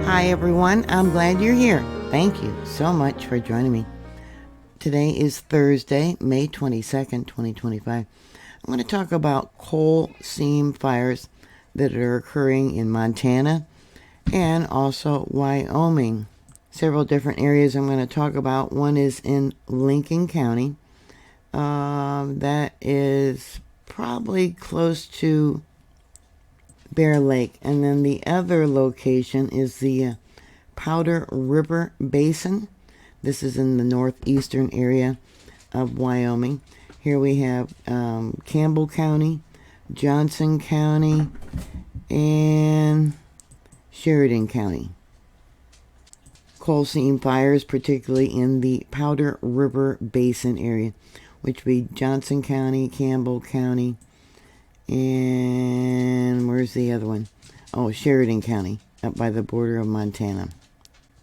Hi everyone, I'm glad you're here. Thank you so much for joining me. Today is Thursday, May 22nd, 2025. I'm going to talk about coal seam fires that are occurring in Montana and also Wyoming. Several different areas I'm going to talk about. One is in Lincoln County. That is probably close to Bear Lake. And then the other location is the Powder River Basin. This is in the northeastern area of Wyoming. Here we have Campbell County, Johnson County, and Sheridan County. Coal seam fires, particularly in the Powder River Basin area, which would be Johnson County, Campbell County, and where's the other one? Oh, Sheridan County, up by the border of Montana.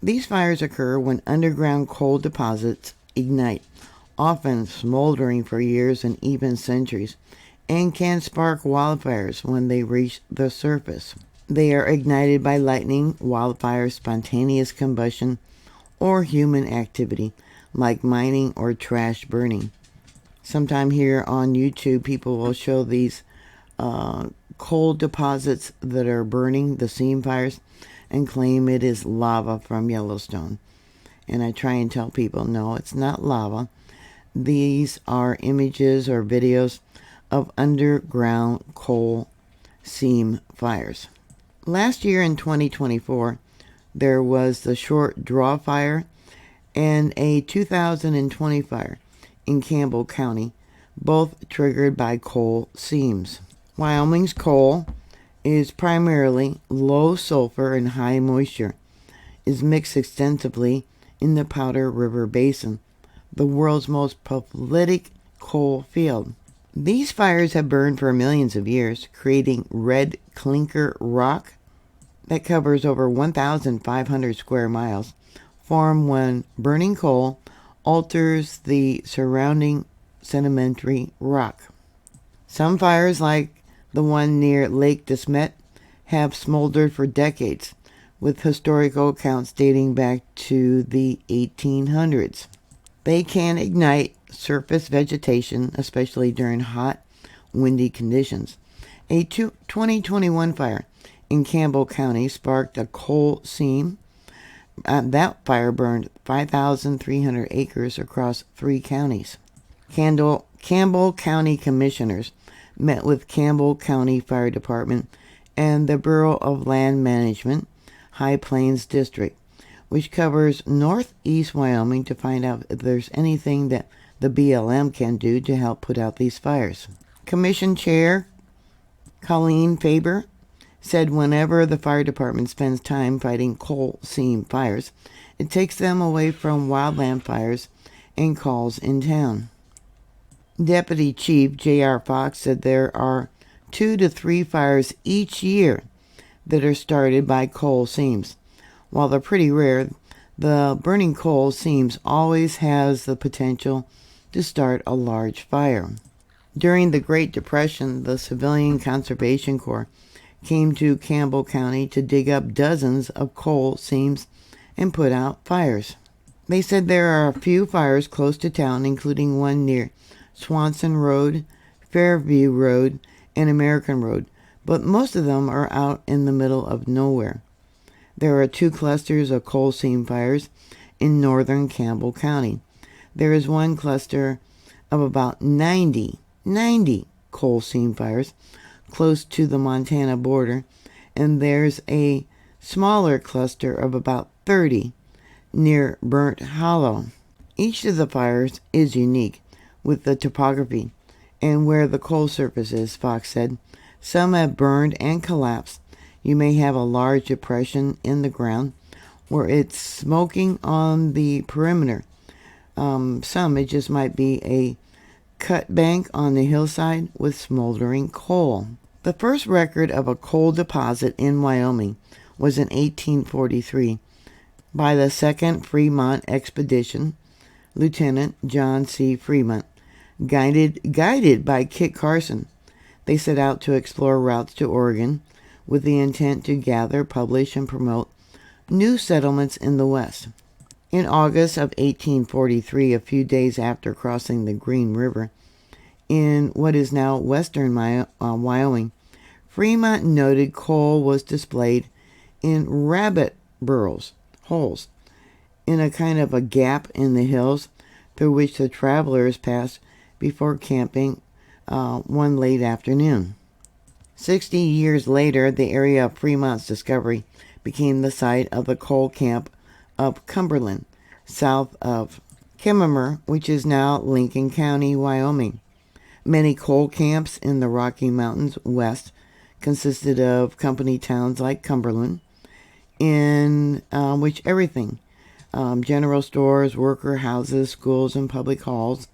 These fires occur when underground coal deposits ignite, often smoldering for years and even centuries, and can spark wildfires when they reach the surface. They are ignited by lightning, wildfire, spontaneous combustion, or human activity, like mining or trash burning. Sometime here on YouTube, people will show these coal deposits that are burning, the seam fires, and claim it is lava from Yellowstone. And I try and tell people, no, it's not lava. These are images or videos of underground coal seam fires. Last year in 2024, there was the Short Draw Fire and a 2020 fire in Campbell County, both triggered by coal seams. Wyoming's coal is primarily low sulfur and high moisture, is mixed extensively in the Powder River Basin, the world's most prolific coal field. These fires have burned for millions of years, creating red clinker rock that covers over 1,500 square miles, formed when burning coal alters the surrounding sedimentary rock. Some fires, like the one near Lake DeSmet, have smoldered for decades, with historical accounts dating back to the 1800s. They can ignite surface vegetation, especially during hot, windy conditions. A 2021 fire in Campbell County sparked a coal seam. That fire burned 5,300 acres across 3 counties. Campbell County commissioners met with Campbell County Fire Department and the Bureau of Land Management, High Plains District, which covers northeast Wyoming, to find out if there's anything that the BLM can do to help put out these fires. Commission Chair Colleen Faber said whenever the fire department spends time fighting coal seam fires, it takes them away from wildland fires and calls in town. Deputy Chief J.R. Fox said there are 2 to 3 fires each year that are started by coal seams. While they're pretty rare, the burning coal seams always has the potential to start a large fire. During the Great Depression, the Civilian Conservation Corps came to Campbell County to dig up dozens of coal seams and put out fires. They said there are a few fires close to town, including one near Swanson Road, Fairview Road, and American Road, but most of them are out in the middle of nowhere. There are 2 clusters of coal seam fires in northern Campbell County. There is one cluster of about 90 coal seam fires close to the Montana border, and there's a smaller cluster of about 30 near Burnt Hollow. Each of the fires is unique with the topography and where the coal surface is, Fox said. Some have burned and collapsed. You may have a large depression in the ground where it's smoking on the perimeter. Some, it just might be a cut bank on the hillside with smoldering coal. The first record of a coal deposit in Wyoming was in 1843 by the Second Fremont Expedition, Lieutenant John C. Fremont, guided by Kit Carson. They set out to explore routes to Oregon with the intent to gather, publish, and promote New settlements in the West. In August of 1843, a few days after crossing the Green River, in what is now western Wyoming, Fremont noted coal was displayed in rabbit burrows, holes, in a kind of a gap in the hills through which the travelers passed before camping one late afternoon. 60 years later, the area of Fremont's discovery became the site of the coal camp of Cumberland, south of Khmer, which is now Lincoln County, Wyoming. Many coal camps in the Rocky Mountains west consisted of company towns like Cumberland, in which everything, general stores, worker houses, schools, and public halls,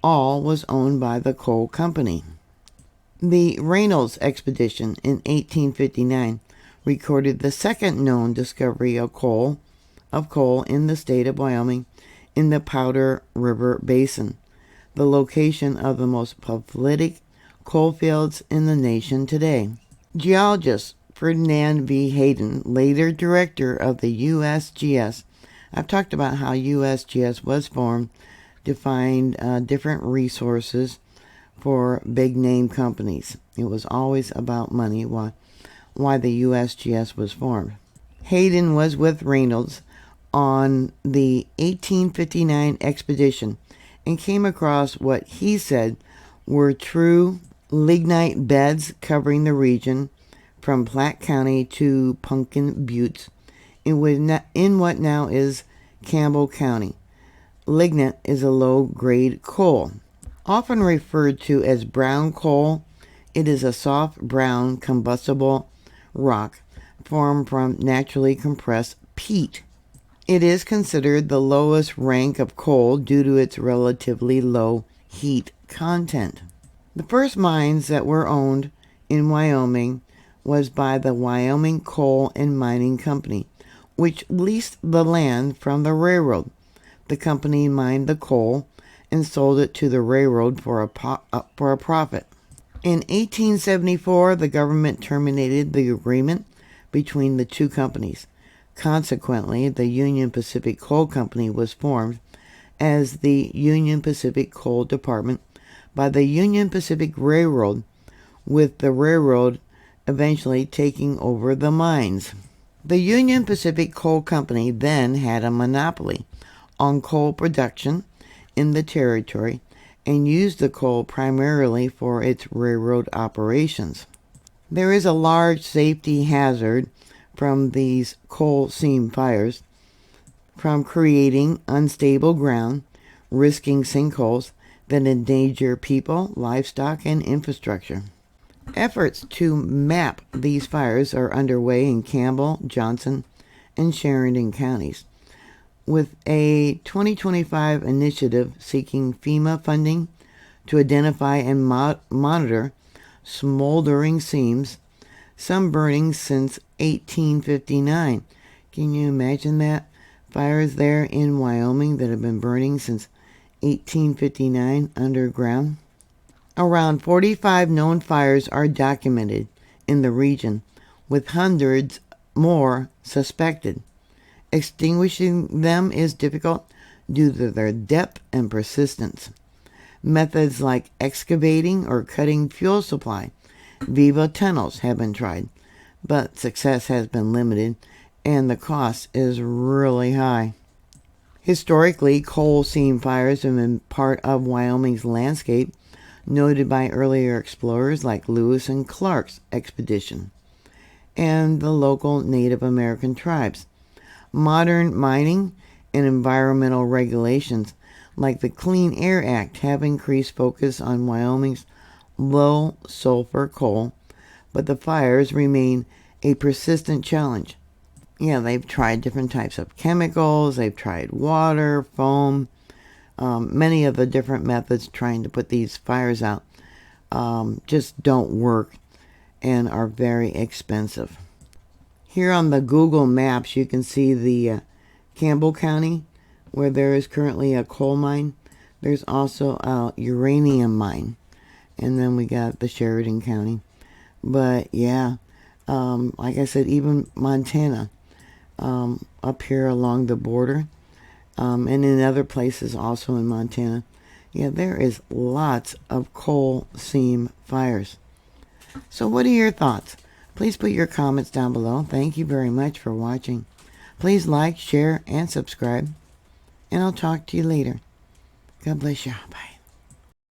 all was owned by the coal company. The Reynolds expedition in 1859 recorded the second known discovery of coal in the state of Wyoming in the Powder River Basin, the location of the most prolific coal fields in the nation today. Geologist Ferdinand V. Hayden, later director of the USGS, I've talked about how USGS was formed to find different resources for big name companies. It was always about money, why the USGS was formed. Hayden was with Reynolds on the 1859 expedition and came across what he said were true lignite beds covering the region from Platte County to Pumpkin Buttes in what now is Campbell County. Lignite is a low-grade coal. Often referred to as brown coal, it is a soft brown combustible rock formed from naturally compressed peat. It is considered the lowest rank of coal due to its relatively low heat content. The first mines that were owned in Wyoming was by the Wyoming Coal and Mining Company, which leased the land from the railroad. The company mined the coal and sold it to the railroad for a profit. In 1874, the government terminated the agreement between the two companies. Consequently, the Union Pacific Coal Company was formed as the Union Pacific Coal Department by the Union Pacific Railroad, with the railroad eventually taking over the mines. The Union Pacific Coal Company then had a monopoly on coal production in the territory and used the coal primarily for its railroad operations. There is a large safety hazard from these coal seam fires, from creating unstable ground, risking sinkholes that endanger people, livestock, and infrastructure. Efforts to map these fires are underway in Campbell, Johnson, and Sheridan counties, with a 2025 initiative seeking FEMA funding to identify and monitor smoldering seams, some burning since 1859. Can you imagine that? Fires there in Wyoming that have been burning since 1859 underground. Around 45 known fires are documented in the region, with hundreds more suspected. Extinguishing them is difficult due to their depth and persistence. Methods like excavating or cutting fuel supply via tunnels have been tried, but success has been limited and the cost is really high. Historically, coal seam fires have been part of Wyoming's landscape, noted by earlier explorers like Lewis and Clark's expedition and the local Native American tribes. Modern mining and environmental regulations like the Clean Air Act have increased focus on Wyoming's low sulfur coal, but the fires remain a persistent challenge. Yeah, they've tried different types of chemicals, they've tried water, foam, many of the different methods trying to put these fires out just don't work and are very expensive. Here on the Google Maps, you can see the Campbell County, where there is currently a coal mine. There's also a uranium mine. And then we got the Sheridan County. But yeah, like I said, even Montana, up here along the border, and in other places also in Montana. Yeah, there is lots of coal seam fires. So what are your thoughts? Please put your comments down below. Thank you very much for watching. Please like, share, and subscribe. And I'll talk to you later. God bless you. Bye.